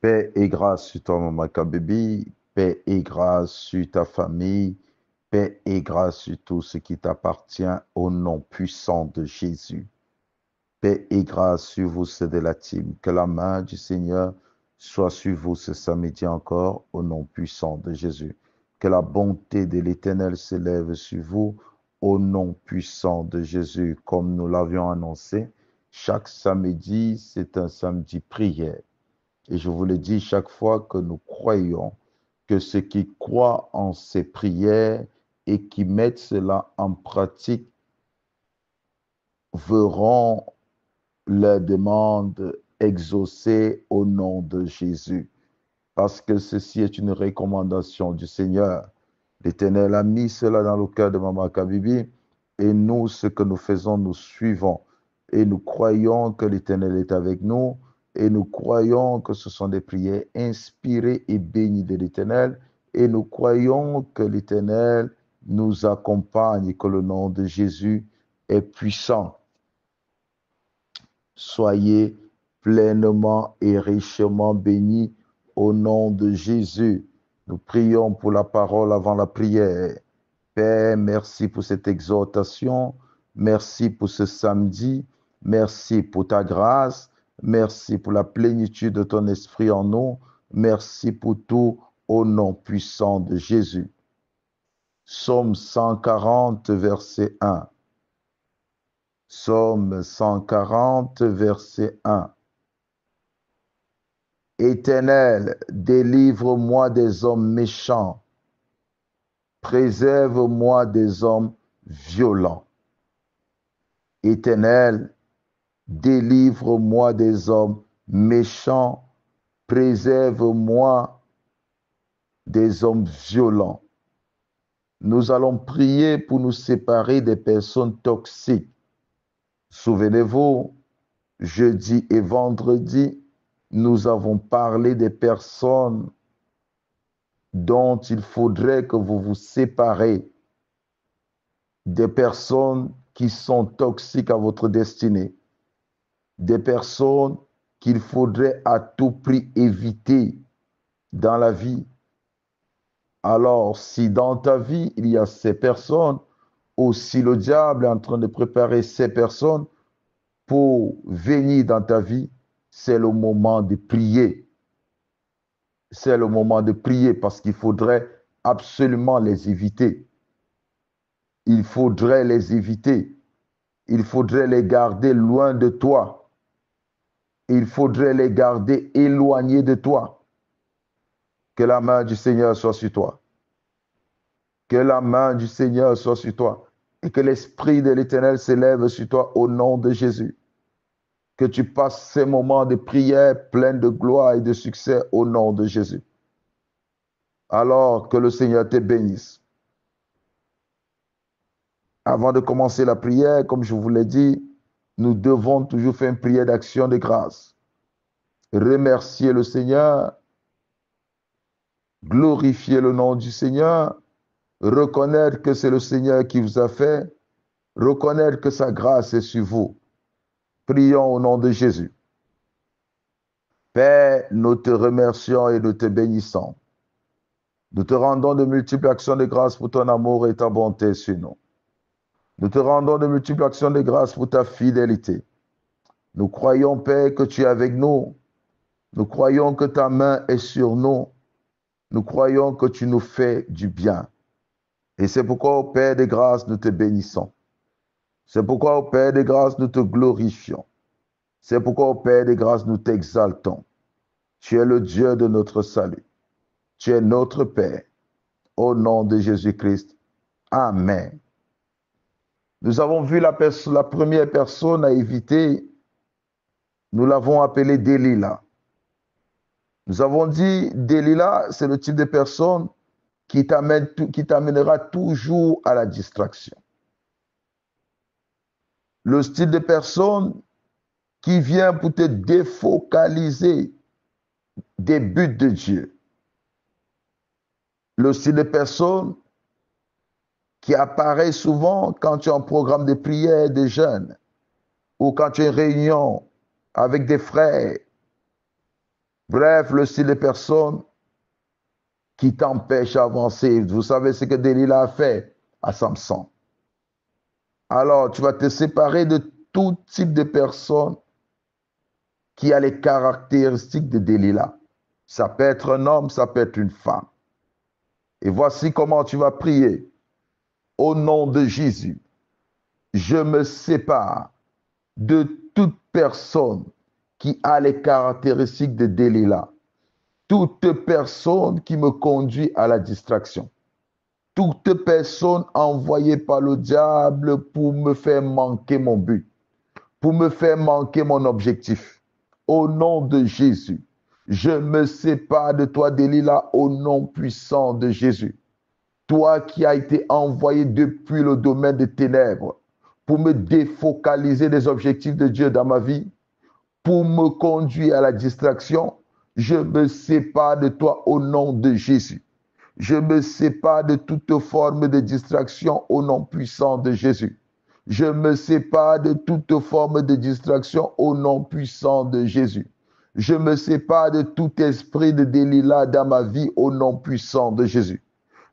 Paix et grâce sur toi, Maman Kabebi. Paix et grâce sur ta famille. Paix et grâce sur tout ce qui t'appartient au nom puissant de Jésus. Paix et grâce sur vous, ceux de la team. Que la main du Seigneur soit sur vous ce samedi encore au nom puissant de Jésus. Que la bonté de l'Éternel s'élève sur vous au nom puissant de Jésus. Comme nous l'avions annoncé, chaque samedi, c'est un samedi prière. Et je vous le dis chaque fois que nous croyons que ceux qui croient en ces prières et qui mettent cela en pratique verront leurs demandes exaucées au nom de Jésus. Parce que ceci est une recommandation du Seigneur. L'Éternel a mis cela dans le cœur de Maman Kabibi et nous, ce que nous faisons, nous suivons. Et nous croyons que l'Éternel est avec nous et nous croyons que ce sont des prières inspirées et bénies de l'Éternel et nous croyons que l'Éternel nous accompagne et que le nom de Jésus est puissant. Soyez pleinement et richement bénis au nom de Jésus. Nous prions pour la parole avant la prière. Père, merci pour cette exhortation. Merci pour ce samedi. Merci pour ta grâce. Merci pour la plénitude de ton esprit en nous. Merci pour tout au nom puissant de Jésus. Psaume 140, verset 1. Psaume 140, verset 1. Éternel, délivre-moi des hommes méchants. Préserve-moi des hommes violents. Éternel, délivre-moi des hommes méchants. Préserve-moi des hommes violents. Nous allons prier pour nous séparer des personnes toxiques. Souvenez-vous, jeudi et vendredi, nous avons parlé des personnes dont il faudrait que vous vous séparez, des personnes qui sont toxiques à votre destinée, des personnes qu'il faudrait à tout prix éviter dans la vie. Alors, si dans ta vie, il y a ces personnes, ou si le diable est en train de préparer ces personnes pour venir dans ta vie, c'est le moment de prier. C'est le moment de prier parce qu'il faudrait absolument les éviter. Il faudrait les éviter. Il faudrait les garder loin de toi. Il faudrait les garder éloignés de toi. Que la main du Seigneur soit sur toi. Que la main du Seigneur soit sur toi. Et que l'Esprit de l'Éternel s'élève sur toi au nom de Jésus. Que tu passes ces moments de prière pleins de gloire et de succès au nom de Jésus. Alors que le Seigneur te bénisse. Avant de commencer la prière, comme je vous l'ai dit, nous devons toujours faire une prière d'action de grâce. Remercier le Seigneur, glorifier le nom du Seigneur, reconnaître que c'est le Seigneur qui vous a fait, reconnaître que sa grâce est sur vous. Prions au nom de Jésus. Père, nous te remercions et nous te bénissons. Nous te rendons de multiples actions de grâce pour ton amour et ta bonté sur nous. Nous te rendons de multiples actions de grâce pour ta fidélité. Nous croyons, Père, que tu es avec nous. Nous croyons que ta main est sur nous. Nous croyons que tu nous fais du bien. Et c'est pourquoi, au Père des grâces, nous te bénissons. C'est pourquoi, au Père des grâces, nous te glorifions. C'est pourquoi, au Père des grâces, nous t'exaltons. Tu es le Dieu de notre salut. Tu es notre Père. Au nom de Jésus-Christ. Amen. Nous avons vu la première personne à éviter. Nous l'avons appelée Delilah. Nous avons dit, Delilah, c'est le type de personne qui t'amènera toujours à la distraction. Le style de personne qui vient pour te défocaliser des buts de Dieu. Le style de personne qui apparaît souvent quand tu as un programme de prière de jeûne ou quand tu as une réunion avec des frères. Bref, le style de personnes qui t'empêchent d'avancer. Vous savez ce que Delilah a fait à Samson. Alors, tu vas te séparer de tout type de personnes qui a les caractéristiques de Delilah. Ça peut être un homme, ça peut être une femme. Et voici comment tu vas prier. Au nom de Jésus, je me sépare de toute personne qui a les caractéristiques de Delilah. Toute personne qui me conduit à la distraction. Toute personne envoyée par le diable pour me faire manquer mon but, pour me faire manquer mon objectif. Au nom de Jésus, je me sépare de toi, Delilah, au nom puissant de Jésus. Toi qui as été envoyé depuis le domaine des ténèbres pour me défocaliser des objectifs de Dieu dans ma vie, pour me conduire à la distraction, je me sépare de toi au nom de Jésus. Je me sépare de toute forme de distraction au nom puissant de Jésus. Je me sépare de toute forme de distraction au nom puissant de Jésus. Je me sépare de tout esprit de Delilah dans ma vie au nom puissant de Jésus.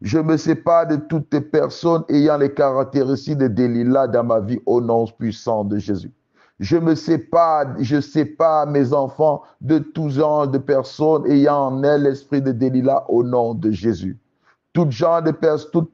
Je me sépare de toute personne ayant les caractéristiques de Delilah dans ma vie au nom puissant de Jésus. Je sépare mes enfants de tout genre de personnes ayant en elles l'esprit de Delilah au nom de Jésus. Toute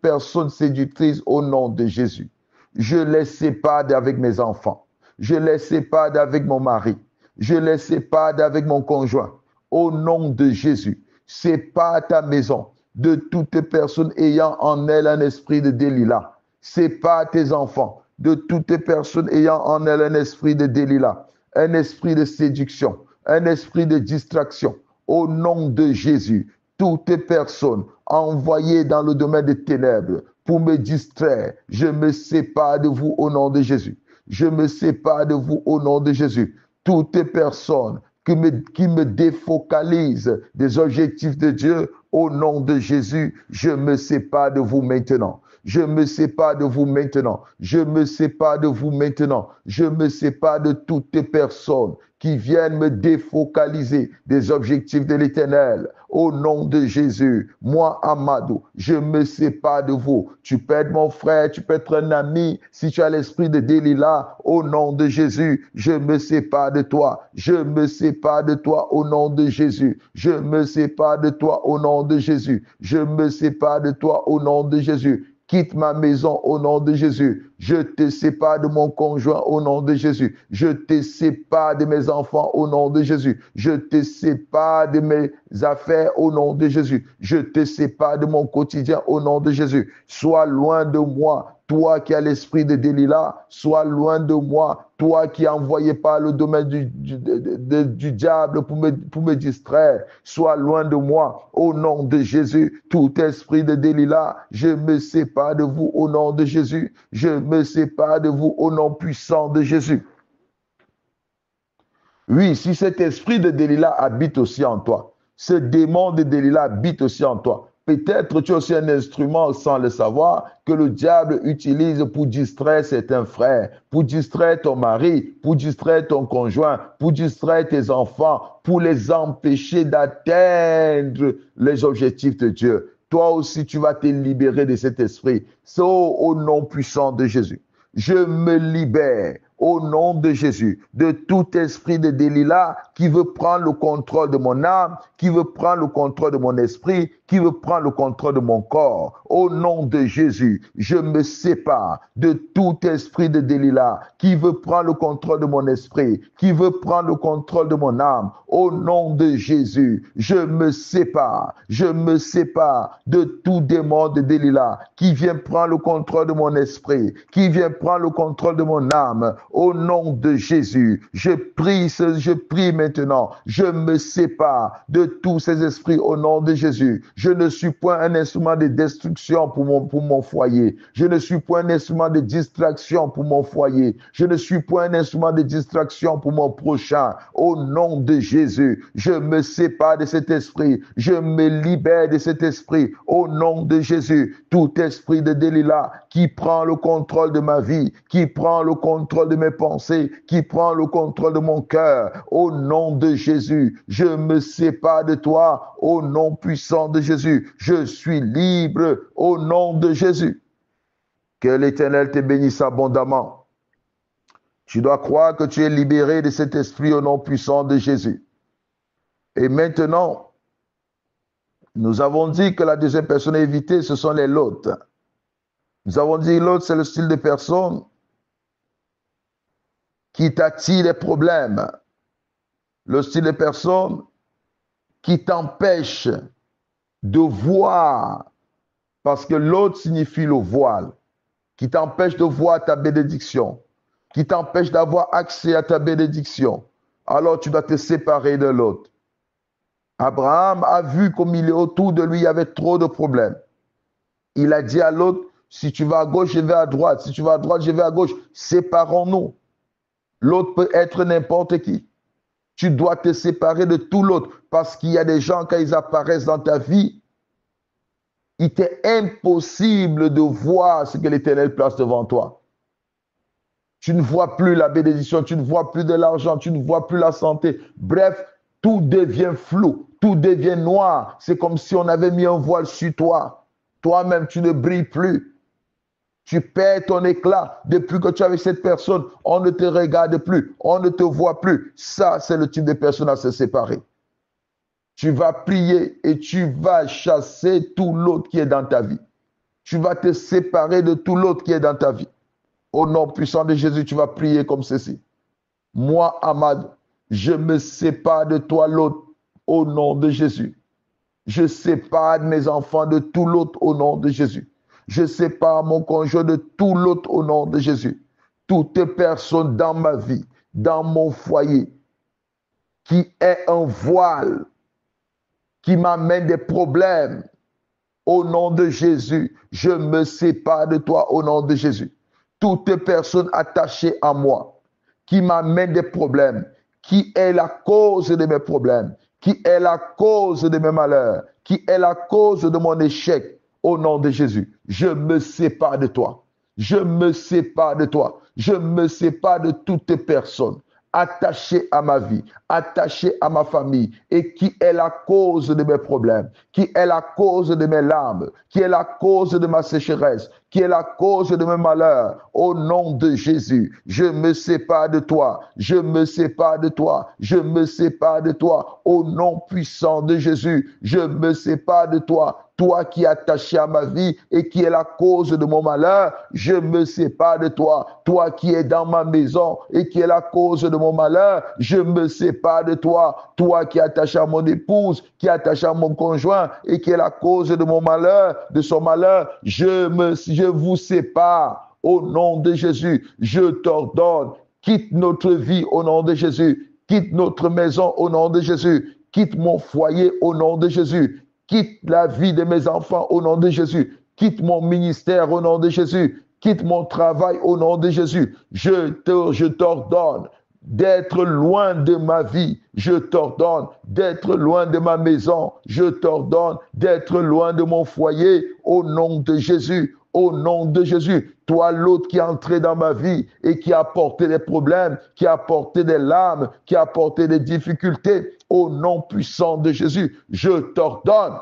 personne séductrice au nom de Jésus. Je les sépare avec mes enfants. Je les sépare avec mon mari. Je les sépare avec mon conjoint. Au nom de Jésus, sépare ta maison de toute personne ayant en elle un esprit de Delilah. Sépare tes enfants de toute personne ayant en elle un esprit de Delilah, un esprit de séduction, un esprit de distraction. Au nom de Jésus, toute personne envoyée dans le domaine des ténèbres pour me distraire, je me sépare de vous au nom de Jésus. Je me sépare de vous au nom de Jésus. Toute personne qui me défocalise des objectifs de Dieu, au nom de Jésus, je me sépare de vous maintenant. Je me sépare de vous maintenant. Je me sépare de vous maintenant. Je me sépare de toutes les personnes qui viennent me défocaliser des objectifs de l'Éternel. Au nom de Jésus, moi, Amadou, je me sépare de vous. Tu peux être mon frère, tu peux être un ami. Si tu as l'esprit de Delilah, au nom de Jésus, je me sépare de toi. Je me sépare de toi au nom de Jésus. Je me sépare de toi au nom de Jésus. Je me sépare de toi au nom de Jésus. Quitte ma maison au nom de Jésus. Je te sépare de mon conjoint au nom de Jésus. Je te sépare de mes enfants au nom de Jésus. Je te sépare de mes affaires au nom de Jésus. Je te sépare de mon quotidien au nom de Jésus. Sois loin de moi. Toi qui as l'esprit de Delilah, sois loin de moi. Toi qui es envoyé par le domaine du diable pour me distraire, sois loin de moi. Au nom de Jésus, tout esprit de Delilah, je me sépare de vous au nom de Jésus. Je me sépare de vous au nom puissant de Jésus. Oui, si cet esprit de Delilah habite aussi en toi, ce démon de Delilah habite aussi en toi, peut-être tu es aussi un instrument sans le savoir que le diable utilise pour distraire certains frères, pour distraire ton mari, pour distraire ton conjoint, pour distraire tes enfants, pour les empêcher d'atteindre les objectifs de Dieu. Toi aussi, tu vas te libérer de cet esprit. C'est au nom puissant de Jésus. Je me libère au nom de Jésus de tout esprit de Delilah qui veut prendre le contrôle de mon âme, qui veut prendre le contrôle de mon esprit, qui veut prendre le contrôle de mon corps. Au nom de Jésus, je me sépare de tout esprit de Delilah qui veut prendre le contrôle de mon esprit, qui veut prendre le contrôle de mon âme. Au nom de Jésus, je me sépare de tout démon de Delilah qui vient prendre le contrôle de mon esprit, qui vient prendre le contrôle de mon âme. Au nom de Jésus, je prie maintenant, je me sépare de tous ces esprits au nom de Jésus. Je ne suis point un instrument de destruction pour mon foyer. Je ne suis point un instrument de distraction pour mon foyer. Je ne suis point un instrument de distraction pour mon prochain. Au nom de Jésus, je me sépare de cet esprit. Je me libère de cet esprit. Au nom de Jésus, tout esprit de Delilah qui prend le contrôle de ma vie, qui prend le contrôle de mes pensées, qui prend le contrôle de mon cœur. Au nom de Jésus, je me sépare de toi. Au nom puissant de Jésus, je suis libre. Au nom de Jésus. Que l'Éternel te bénisse abondamment. Tu dois croire que tu es libéré de cet esprit au nom puissant de Jésus. Et maintenant, nous avons dit que la deuxième personne à éviter, ce sont les lots. Nous avons dit l'autre, c'est le style de personne qui t'attire des problèmes. Le style de personne qui t'empêche de voir, parce que l'autre signifie le voile, qui t'empêche de voir ta bénédiction, qui t'empêche d'avoir accès à ta bénédiction. Alors tu dois te séparer de l'autre. Abraham a vu comme il est autour de lui, il y avait trop de problèmes. Il a dit à l'autre, si tu vas à gauche, je vais à droite. Si tu vas à droite, je vais à gauche. Séparons-nous. L'autre peut être n'importe qui. Tu dois te séparer de tout l'autre parce qu'il y a des gens, quand ils apparaissent dans ta vie, il t'est impossible de voir ce que l'Éternel place devant toi. Tu ne vois plus la bénédiction, tu ne vois plus de l'argent, tu ne vois plus la santé. Bref, tout devient flou, tout devient noir. C'est comme si on avait mis un voile sur toi. Toi-même, tu ne brilles plus. Tu perds ton éclat. Depuis que tu es avec cette personne, on ne te regarde plus, on ne te voit plus. Ça, c'est le type de personne à se séparer. Tu vas prier et tu vas chasser tout l'autre qui est dans ta vie. Tu vas te séparer de tout l'autre qui est dans ta vie. Au nom puissant de Jésus, tu vas prier comme ceci. Moi, Ahmad, je me sépare de toi l'autre au nom de Jésus. Je sépare mes enfants de tout l'autre au nom de Jésus. Je sépare mon conjoint de tout l'autre au nom de Jésus. Toute personne dans ma vie, dans mon foyer, qui est un voile, qui m'amène des problèmes, au nom de Jésus, je me sépare de toi au nom de Jésus. Toute personne attachée à moi, qui m'amène des problèmes, qui est la cause de mes problèmes, qui est la cause de mes malheurs, qui est la cause de mon échec, au nom de Jésus, je me sépare de toi. Je me sépare de toi. Je me sépare de toute personne attachée à ma vie, attachée à ma famille et qui est la cause de mes problèmes, qui est la cause de mes larmes, qui est la cause de ma sécheresse, qui est la cause de mes malheurs. Au nom de Jésus, je me sépare de toi, je me sépare de toi, je me sépare de toi. Au nom puissant de Jésus, je me sépare de toi. Toi qui es attaché à ma vie et qui est la cause de mon malheur, je me sépare de toi. Toi qui es dans ma maison et qui est la cause de mon malheur, je me sépare de toi. Toi qui es attaché à mon épouse, qui est attaché à mon conjoint et qui est la cause de mon malheur, de son malheur, je vous sépare. Au nom de Jésus, je t'ordonne, quitte notre vie au nom de Jésus, quitte notre maison au nom de Jésus, quitte mon foyer au nom de Jésus. Quitte la vie de mes enfants au nom de Jésus. Quitte mon ministère au nom de Jésus. Quitte mon travail au nom de Jésus. Je t'ordonne d'être loin de ma vie. Je t'ordonne d'être loin de ma maison. Je t'ordonne d'être loin de mon foyer au nom de Jésus. Au nom de Jésus, toi l'autre qui est entré dans ma vie et qui a apporté des problèmes, qui a apporté des larmes, qui a apporté des difficultés, au nom puissant de Jésus, je t'ordonne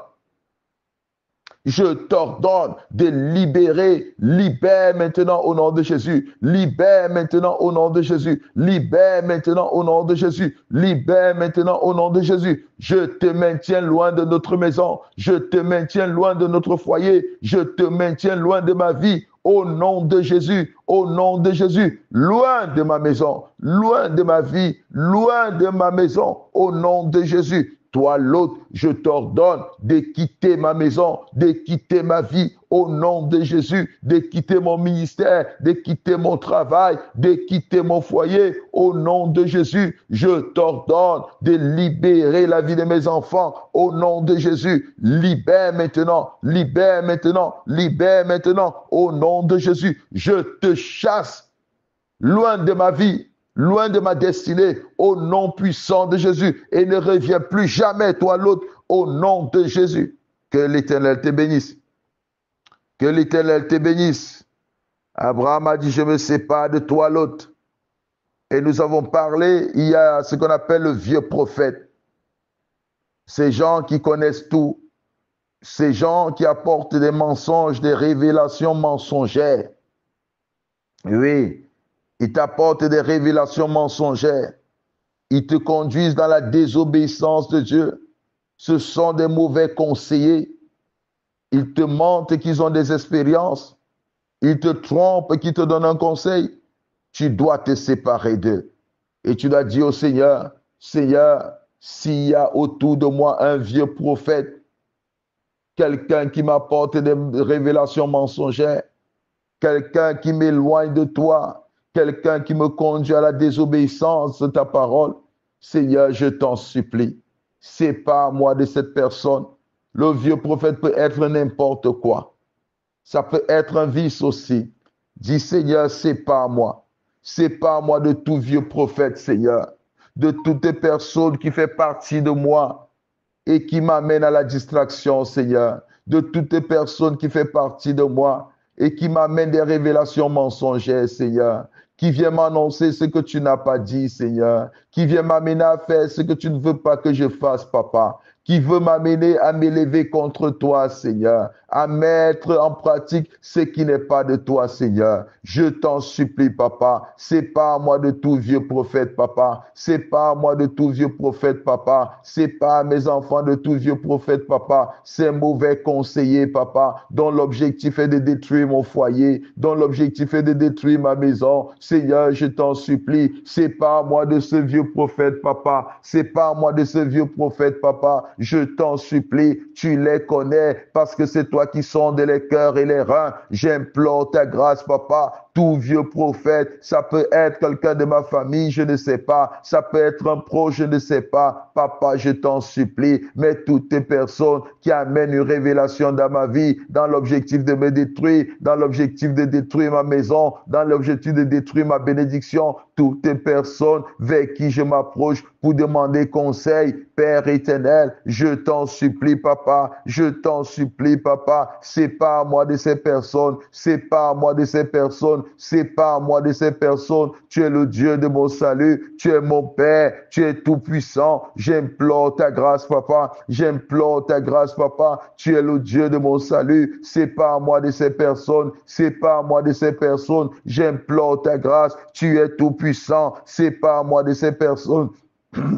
de libérer. Libère maintenant au nom de Jésus. Libère maintenant au nom de Jésus. Libère maintenant au nom de Jésus. Libère maintenant au nom de Jésus. Je te maintiens loin de notre maison. Je te maintiens loin de notre foyer. Je te maintiens loin de ma vie. Au nom de Jésus, au nom de Jésus, loin de ma maison, loin de ma vie, loin de ma maison, au nom de Jésus. Toi l'autre, je t'ordonne de quitter ma maison, de quitter ma vie, au nom de Jésus, de quitter mon ministère, de quitter mon travail, de quitter mon foyer, au nom de Jésus. Je t'ordonne de libérer la vie de mes enfants, au nom de Jésus. Libère maintenant, libère maintenant, libère maintenant, au nom de Jésus. Je te chasse loin de ma vie, loin de ma destinée, au nom puissant de Jésus, et ne reviens plus jamais, toi l'autre, au nom de Jésus. Que l'Éternel te bénisse. Que l'Éternel te bénisse. Abraham a dit, je me sépare de toi l'autre. Et nous avons parlé, il y a ce qu'on appelle le vieux prophète. Ces gens qui connaissent tout, ces gens qui apportent des mensonges, des révélations mensongères. Oui, ils t'apportent des révélations mensongères. Ils te conduisent dans la désobéissance de Dieu. Ce sont des mauvais conseillers. Ils te mentent qu'ils ont des expériences. Ils te trompent, qu'ils te donnent un conseil. Tu dois te séparer d'eux. Et tu dois dire au Seigneur, Seigneur, s'il y a autour de moi un vieux prophète, quelqu'un qui m'apporte des révélations mensongères, quelqu'un qui m'éloigne de toi, quelqu'un qui me conduit à la désobéissance de ta parole, Seigneur, je t'en supplie, sépare-moi de cette personne. Le vieux prophète peut être n'importe quoi. Ça peut être un vice aussi. Dis, Seigneur, sépare-moi. Sépare-moi de tout vieux prophète, Seigneur. De toute personne qui fait partie de moi et qui m'amène à la distraction, Seigneur. De toute personne qui fait partie de moi et qui m'amène des révélations mensongères, Seigneur. Qui vient m'annoncer ce que tu n'as pas dit, Seigneur. Qui vient m'amener à faire ce que tu ne veux pas que je fasse, Papa. Qui veut m'amener à m'élever contre toi, Seigneur, à mettre en pratique ce qui n'est pas de toi, Seigneur. Je t'en supplie, Papa, sépare-moi de tout vieux prophète, Papa, sépare-moi de tout vieux prophète, Papa, sépare mes enfants de tout vieux prophète, Papa, ces mauvais conseillers, Papa, dont l'objectif est de détruire mon foyer, dont l'objectif est de détruire ma maison. Seigneur, je t'en supplie, sépare-moi de ce vieux prophète, Papa, sépare-moi de ce vieux prophète, Papa. Je t'en supplie, tu les connais parce que c'est toi qui sondes les cœurs et les reins. J'implore ta grâce, Papa. Tout vieux prophète, ça peut être quelqu'un de ma famille, je ne sais pas. Ça peut être un proche, je ne sais pas. Papa, je t'en supplie, mais toutes les personnes qui amènent une révélation dans ma vie, dans l'objectif de me détruire, dans l'objectif de détruire ma maison, dans l'objectif de détruire ma bénédiction, toutes les personnes vers qui je m'approche pour demander conseil, Père éternel, je t'en supplie, Papa, je t'en supplie, Papa, sépare-moi de ces personnes, sépare-moi de ces personnes, sépare-moi de ces personnes. Tu es le Dieu de mon salut, tu es mon Père, tu es tout puissant. J'implore ta grâce, Papa, j'implore ta grâce, Papa, tu es le Dieu de mon salut. Sépare-moi de ces personnes, sépare-moi de ces personnes. J'implore ta grâce, tu es tout puissant. Sépare-moi de ces personnes.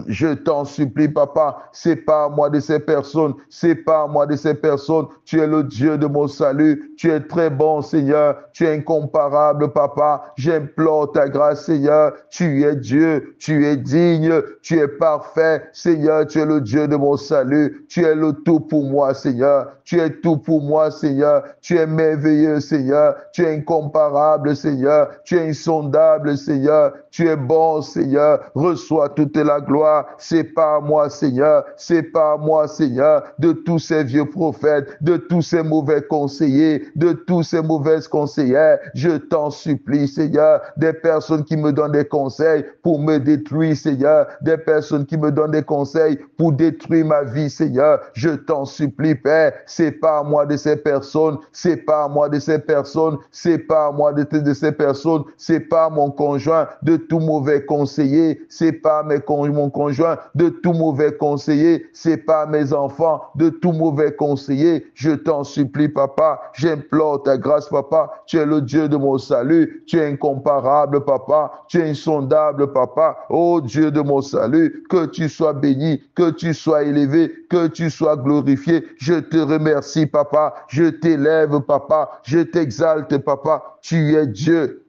Je t'en supplie, Papa, sépare-moi de ces personnes, sépare-moi de ces personnes. Tu es le Dieu de mon salut, tu es très bon, Seigneur, tu es incomparable, Papa. J'implore ta grâce, Seigneur. Tu es Dieu, tu es digne, tu es parfait, Seigneur, tu es le Dieu de mon salut, tu es le tout pour moi, Seigneur. Tu es tout pour moi, Seigneur. Tu es merveilleux, Seigneur. Tu es incomparable, Seigneur. Tu es insondable, Seigneur. Tu es bon, Seigneur. Reçois toute la gloire. Sépare-moi, Seigneur. Sépare-moi, Seigneur, de tous ces vieux prophètes, de tous ces mauvais conseillers, de tous ces mauvaises conseillères. Je t'en supplie, Seigneur. Des personnes qui me donnent des conseils pour me détruire, Seigneur. Des personnes qui me donnent des conseils pour détruire ma vie, Seigneur. Je t'en supplie, Père. Sépare-moi de ces personnes, sépare-moi de ces personnes, sépare-moi de ces personnes, sépare mon conjoint de tout mauvais conseiller, sépare mon conjoint de tout mauvais conseiller, sépare mes enfants de tout mauvais conseiller. Je t'en supplie, Papa, j'implore ta grâce, Papa. Tu es le Dieu de mon salut, tu es incomparable, Papa, tu es insondable, Papa. Oh Dieu de mon salut, que tu sois béni, que tu sois élevé, que tu sois glorifié. Je te remercie, Papa. Je t'élève, Papa. Je t'exalte, Papa. Tu es Dieu.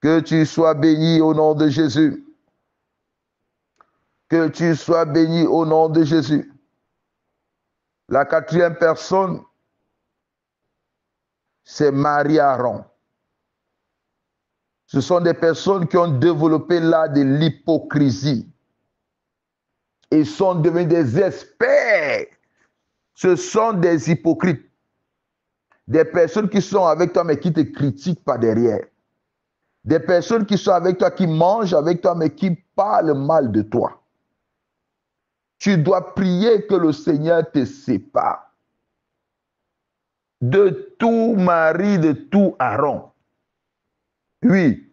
Que tu sois béni au nom de Jésus. Que tu sois béni au nom de Jésus. La quatrième personne, c'est Marie-Aaron. Ce sont des personnes qui ont développé l'art de l'hypocrisie et sont devenus des experts. Ce sont des hypocrites. Des personnes qui sont avec toi mais qui te critiquent par derrière. Des personnes qui sont avec toi, qui mangent avec toi mais qui parlent mal de toi. Tu dois prier que le Seigneur te sépare de tout mari, de tout Aaron. Oui.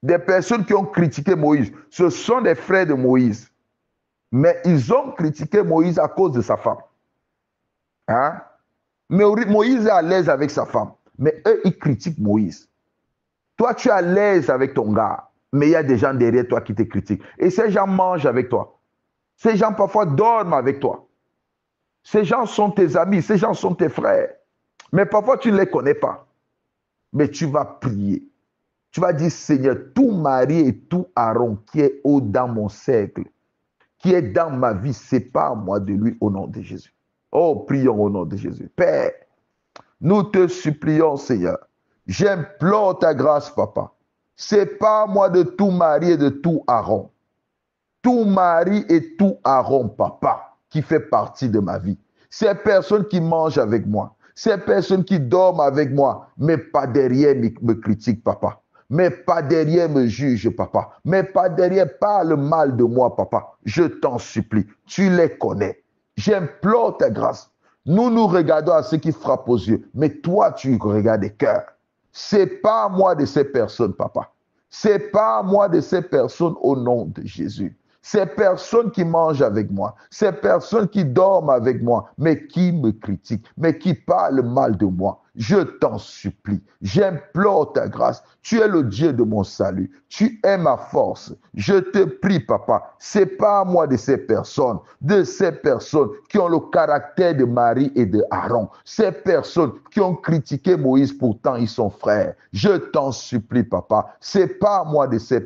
Des personnes qui ont critiqué Moïse. Ce sont des frères de Moïse. Mais ils ont critiqué Moïse à cause de sa femme. Hein? Mais Moïse est à l'aise avec sa femme. Mais eux, ils critiquent Moïse. Toi, tu es à l'aise avec ton gars. Mais il y a des gens derrière toi qui te critiquent. Et ces gens mangent avec toi. Ces gens parfois dorment avec toi. Ces gens sont tes amis. Ces gens sont tes frères. Mais parfois, tu ne les connais pas. Mais tu vas prier. Tu vas dire, Seigneur, tout Marie et tout Aaron qui est haut dans mon cercle, qui est dans ma vie, sépare-moi de lui au nom de Jésus. Oh, prions au nom de Jésus. Père, nous te supplions, Seigneur. J'implore ta grâce, papa. Sépare-moi de tout Marie et de tout Aaron. Tout Marie et tout Aaron, papa, qui fait partie de ma vie. Ces personnes qui mangent avec moi. Ces personnes qui dorment avec moi, mais pas derrière me critiquent, papa. Mais pas derrière me juge, papa. Mais pas derrière parle mal de moi, papa. Je t'en supplie. Tu les connais. J'implore ta grâce. Nous regardons à ce qui frappe aux yeux. Mais toi, tu regardes les cœurs. Sépare-moi de ces personnes, papa. Sépare-moi de ces personnes au nom de Jésus. Ces personnes qui mangent avec moi, ces personnes qui dorment avec moi, mais qui me critiquent, mais qui parlent mal de moi. Je t'en supplie, j'implore ta grâce. Tu es le Dieu de mon salut. Tu es ma force. Je te prie, papa, sépare-moi de ces personnes qui ont le caractère de Marie et de Aaron. Ces personnes qui ont critiqué Moïse, pourtant ils sont frères. Je t'en supplie, papa, sépare-moi de ces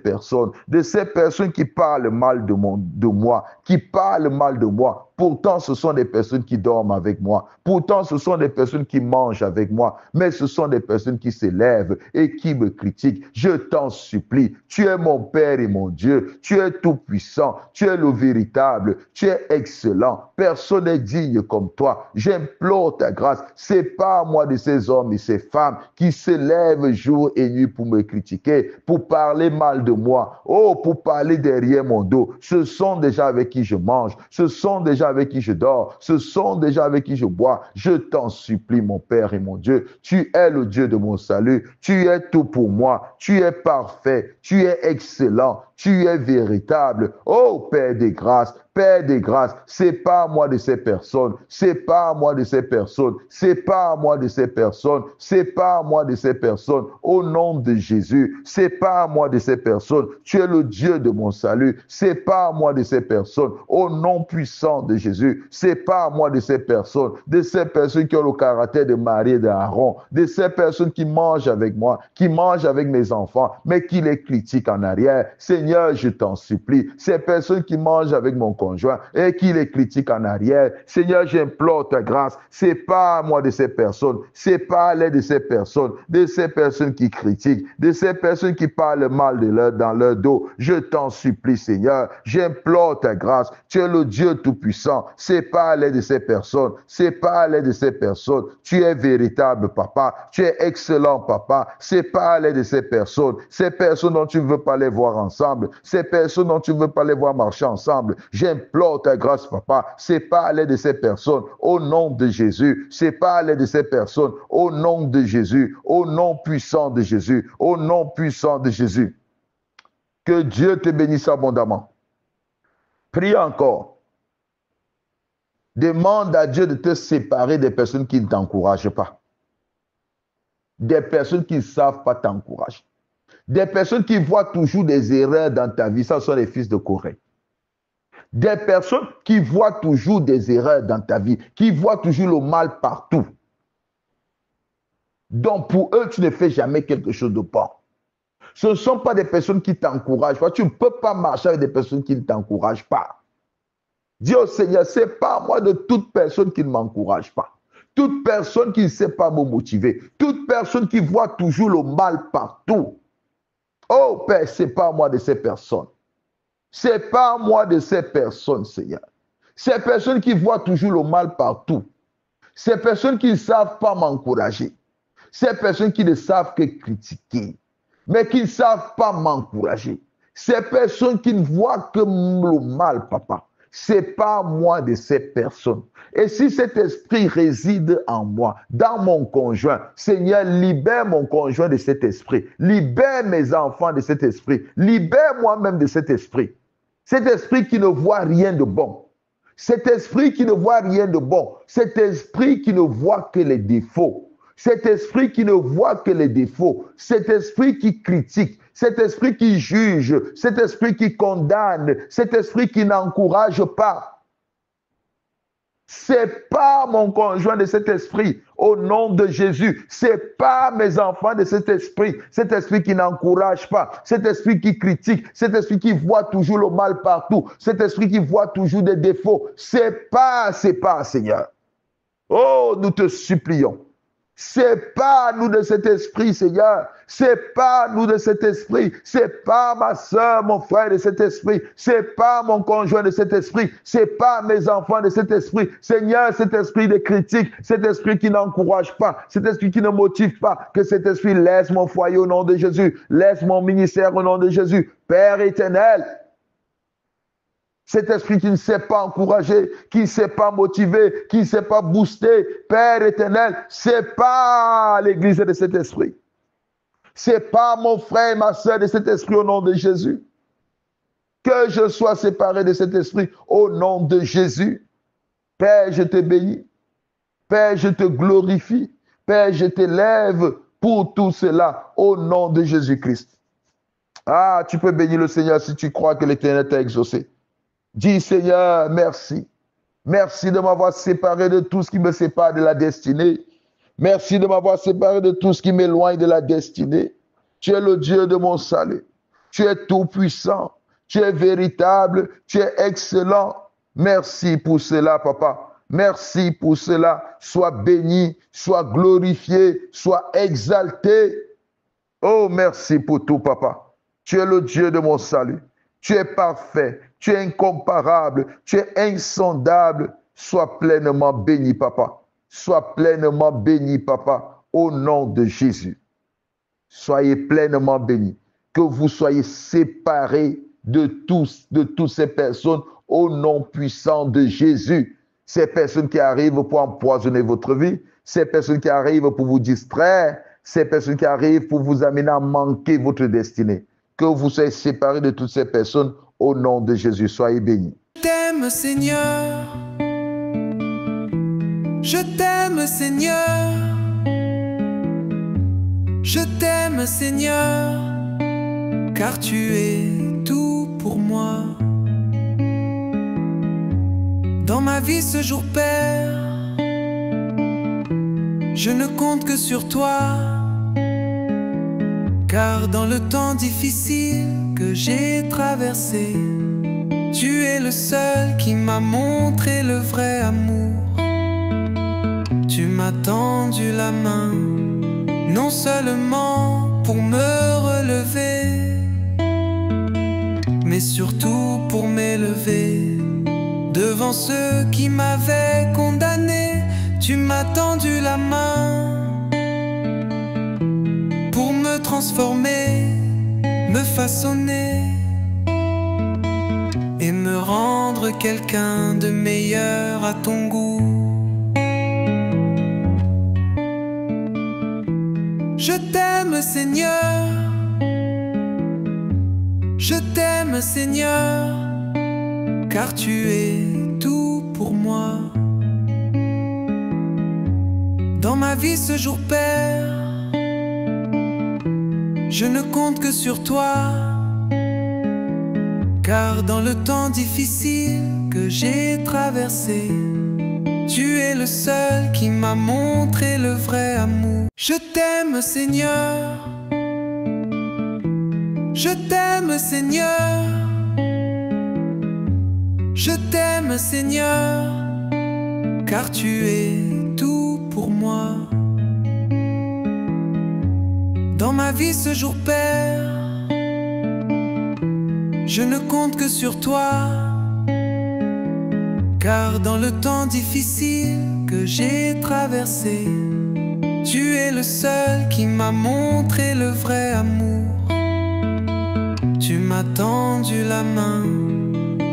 personnes qui parlent mal de moi, qui parlent mal de moi. Pourtant, ce sont des personnes qui dorment avec moi. Pourtant, ce sont des personnes qui mangent avec moi. Mais ce sont des personnes qui s'élèvent et qui me critiquent. Je t'en supplie. Tu es mon Père et mon Dieu. Tu es tout puissant. Tu es le véritable. Tu es excellent. Personne n'est digne comme toi. J'implore ta grâce. Sépare-moi de ces hommes et ces femmes qui s'élèvent jour et nuit pour me critiquer, pour parler mal de moi. Oh, pour parler derrière mon dos. Ce sont des gens avec qui je mange. Ce sont des gens avec qui je dors. Ce sont des gens avec qui je bois. Je t'en supplie, mon Père et mon Dieu. Tu es le Dieu de mon salut. Tu es tout pour moi. Tu es parfait. Tu es excellent. Tu es véritable. Oh, Père des grâces. Père des grâces, sépare-moi de ces personnes, sépare-moi de ces personnes, sépare-moi de ces personnes, sépare-moi de ces personnes, au nom de Jésus, sépare-moi de ces personnes, tu es le Dieu de mon salut, sépare-moi de ces personnes, au nom puissant de Jésus, sépare-moi de ces personnes qui ont le caractère de Marie et d'Aaron, de ces personnes qui mangent avec moi, qui mangent avec mes enfants, mais qui les critiquent en arrière. Seigneur, je t'en supplie, ces personnes qui mangent avec mon conjoint et qui les critiquent en arrière. Seigneur, j'implore ta grâce. Sépare-moi de ces personnes. Sépare-les de ces personnes qui critiquent, de ces personnes qui parlent mal dans leur dos. Je t'en supplie, Seigneur. J'implore ta grâce. Tu es le Dieu Tout-Puissant. Sépare-les de ces personnes. Sépare-les de ces personnes. Tu es véritable, papa. Tu es excellent, papa. Sépare-les de ces personnes. Ces personnes dont tu ne veux pas les voir ensemble. Ces personnes dont tu ne veux pas les voir marcher ensemble. J'implore ta grâce, papa. Sépare-les de ces personnes au nom de Jésus. Sépare-les de ces personnes au nom de Jésus. Au nom puissant de Jésus. Au nom puissant de Jésus. Que Dieu te bénisse abondamment. Prie encore. Demande à Dieu de te séparer des personnes qui ne t'encouragent pas. Des personnes qui ne savent pas t'encourager. Des personnes qui voient toujours des erreurs dans ta vie. Ça sont les fils de Corée. Des personnes qui voient toujours des erreurs dans ta vie, qui voient toujours le mal partout. Donc pour eux, tu ne fais jamais quelque chose de bon. Ce ne sont pas des personnes qui t'encouragent. Tu ne peux pas marcher avec des personnes qui ne t'encouragent pas. Dis au Seigneur, sépare-moi de toute personne qui ne m'encourage pas. Toute personne qui ne sait pas me motiver. Toute personne qui voit toujours le mal partout. Oh Père, sépare-moi de ces personnes. Sépare-moi de ces personnes, Seigneur. Ces personnes qui voient toujours le mal partout. Ces personnes qui ne savent pas m'encourager. Ces personnes qui ne savent que critiquer, mais qui ne savent pas m'encourager. Ces personnes qui ne voient que le mal, papa. Sépare-moi de ces personnes. Et si cet esprit réside en moi, dans mon conjoint, Seigneur, libère mon conjoint de cet esprit. Libère mes enfants de cet esprit. Libère moi-même de cet esprit. Cet esprit qui ne voit rien de bon. Cet esprit qui ne voit rien de bon. Cet esprit qui ne voit que les défauts. Cet esprit qui ne voit que les défauts. Cet esprit qui critique. Cet esprit qui juge. Cet esprit qui condamne. Cet esprit qui n'encourage pas. Sépare mon conjoint de cet esprit au nom de Jésus. Sépare mes enfants de cet esprit qui n'encourage pas, cet esprit qui critique, cet esprit qui voit toujours le mal partout, cet esprit qui voit toujours des défauts. Sépare, Seigneur. Oh, nous te supplions. Sépare-nous de cet esprit, Seigneur. Sépare-nous de cet esprit. Sépare ma soeur, mon frère de cet esprit. Sépare mon conjoint de cet esprit. Sépare mes enfants de cet esprit. Seigneur, cet esprit de critique, cet esprit qui n'encourage pas, cet esprit qui ne motive pas, que cet esprit laisse mon foyer au nom de Jésus. Laisse mon ministère au nom de Jésus. Père éternel, cet esprit qui ne sait pas encourager, qui ne sait pas motiver, qui ne sait pas booster, Père éternel, sépare l'Église de cet esprit. Sépare mon frère et ma soeur de cet esprit au nom de Jésus. Que je sois séparé de cet esprit au nom de Jésus. Père, je te bénis. Père, je te glorifie. Père, je t'élève pour tout cela au nom de Jésus-Christ. Ah, tu peux bénir le Seigneur si tu crois que l'Éternel t'a exaucé. Dis Seigneur, merci. Merci de m'avoir séparé de tout ce qui me sépare de la destinée. Merci de m'avoir séparé de tout ce qui m'éloigne de la destinée. Tu es le Dieu de mon salut. Tu es tout puissant. Tu es véritable. Tu es excellent. Merci pour cela, papa. Merci pour cela. Sois béni, sois glorifié, sois exalté. Oh, merci pour tout, papa. Tu es le Dieu de mon salut. Tu es parfait. Tu es incomparable, tu es insondable. Sois pleinement béni, papa. Sois pleinement béni, papa, au nom de Jésus. Soyez pleinement bénis. Que vous soyez séparés de toutes ces personnes au nom puissant de Jésus. Ces personnes qui arrivent pour empoisonner votre vie, ces personnes qui arrivent pour vous distraire, ces personnes qui arrivent pour vous amener à manquer votre destinée. Que vous soyez séparés de toutes ces personnes au nom de Jésus. Soyez bénis. Je t'aime, Seigneur. Je t'aime, Seigneur. Je t'aime, Seigneur, car tu es tout pour moi. Dans ma vie ce jour, Père, je ne compte que sur toi. Car dans le temps difficile que j'ai traversé, tu es le seul qui m'a montré le vrai amour. Tu m'as tendu la main, non seulement pour me relever, mais surtout pour m'élever. Devant ceux qui m'avaient condamné, tu m'as tendu la main pour me transformer, me façonner et me rendre quelqu'un de meilleur à ton goût. Je t'aime, Seigneur. Je t'aime, Seigneur, car tu es tout pour moi. Dans ma vie ce jour, Père, je ne compte que sur toi. Car dans le temps difficile que j'ai traversé, tu es le seul qui m'a montré le vrai amour. Je t'aime, Seigneur. Je t'aime, Seigneur. Je t'aime, Seigneur, car tu es tout pour moi. Dans ma vie ce jour, Père, je ne compte que sur toi. Car dans le temps difficile que j'ai traversé, tu es le seul qui m'a montré le vrai amour. Tu m'as tendu la main,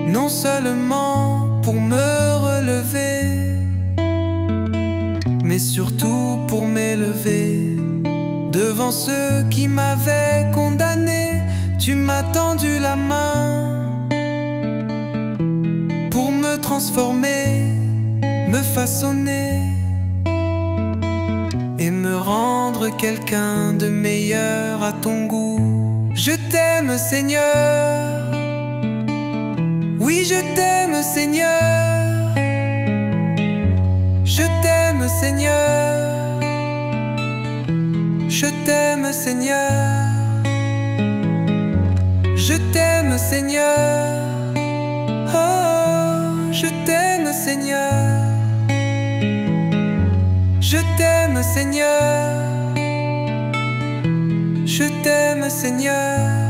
non seulement pour me relever, mais surtout pour m'élever. Devant ceux qui m'avaient condamné, tu m'as tendu la main pour me transformer, me façonner et me rendre quelqu'un de meilleur à ton goût. Je t'aime, Seigneur. Oui, je t'aime, Seigneur. Je t'aime, Seigneur. Je t'aime, Seigneur. Je t'aime, Seigneur. Oh, je t'aime, Seigneur. Je t'aime, Seigneur. Je t'aime, Seigneur.